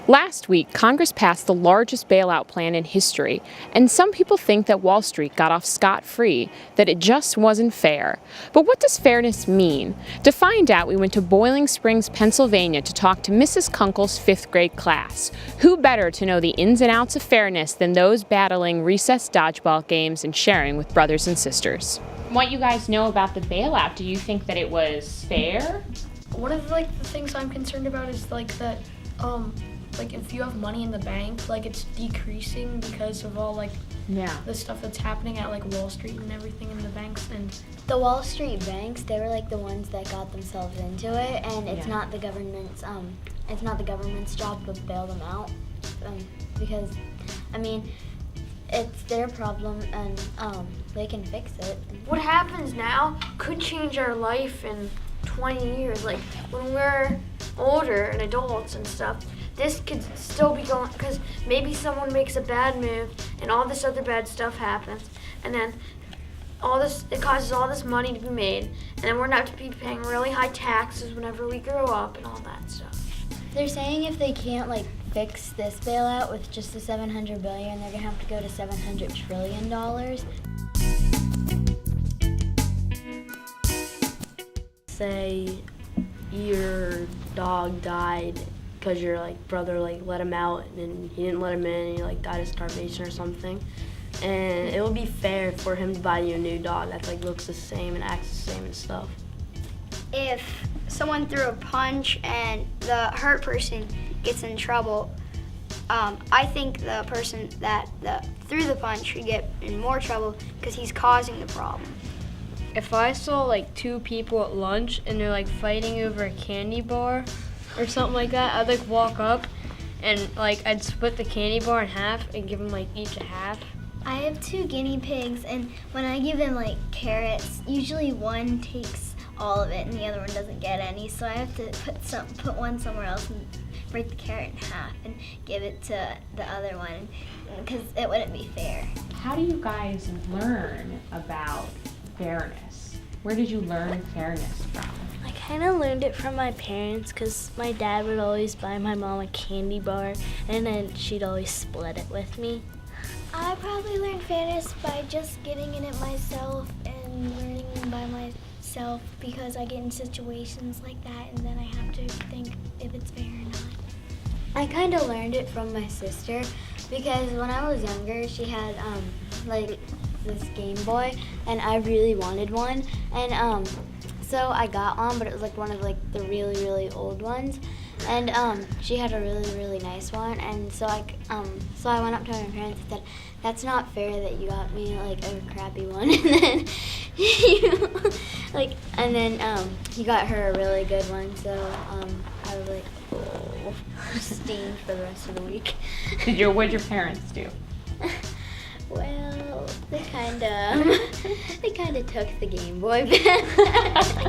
Last week, Congress passed the largest bailout plan in history, and some people think that Wall Street got off scot-free, that it just wasn't fair. But what does fairness mean? To find out, we went to Boiling Springs, Pennsylvania to talk to Mrs. Kunkel's 5th grade class. Who better to know the ins and outs of fairness than those battling recess dodgeball games and sharing with brothers and sisters? What you guys know about the bailout, do you think that it was fair? One of the things I'm concerned about is that if you have money in the bank, it's decreasing because of all the stuff that's happening at Wall Street and everything in the banks. And the Wall Street banks, they were the ones that got themselves into it, and it's not the government's job to bail them out, because it's their problem, and they can fix it. What happens now could change our life in 20 years. When we're older and adults and stuff, this could still be going, because maybe someone makes a bad move and all this other bad stuff happens, and then it causes all this money to be made, and then we're not to be paying really high taxes whenever we grow up and all that stuff. They're saying if they can't fix this bailout with just the $700 billion, they're gonna have to go to $700 trillion. Say your dog died because your brother let him out and he didn't let him in and he died of starvation or something, and it would be fair for him to buy you a new dog that looks the same and acts the same and stuff. If someone threw a punch and the hurt person gets in trouble, I think the person that threw the punch should get in more trouble because he's causing the problem. If I saw two people at lunch and they're fighting over a candy bar or something like that, I'd walk up and I'd split the candy bar in half and give them each a half. I have 2 guinea pigs, and when I give them carrots, usually one takes all of it and the other one doesn't get any, so I have to put one somewhere else and break the carrot in half and give it to the other one, because it wouldn't be fair. How do you guys learn about fairness? Where did you learn fairness from? I kind of learned it from my parents, because my dad would always buy my mom a candy bar, and then she'd always split it with me. I probably learned fairness by just getting in it myself and learning by myself, because I get in situations like that and then I have to think if it's fair or not. I kind of learned it from my sister, because when I was younger, she had this Game Boy, and I really wanted one, and so I got one, but it was one of the really, really old ones, and she had a really, really nice one, and so I went up to my parents and said, "That's not fair that you got me a crappy one," and then he got her a really good one, so I was steamed for the rest of the week. What'd your parents do? Well, they kind of took the Game Boy back.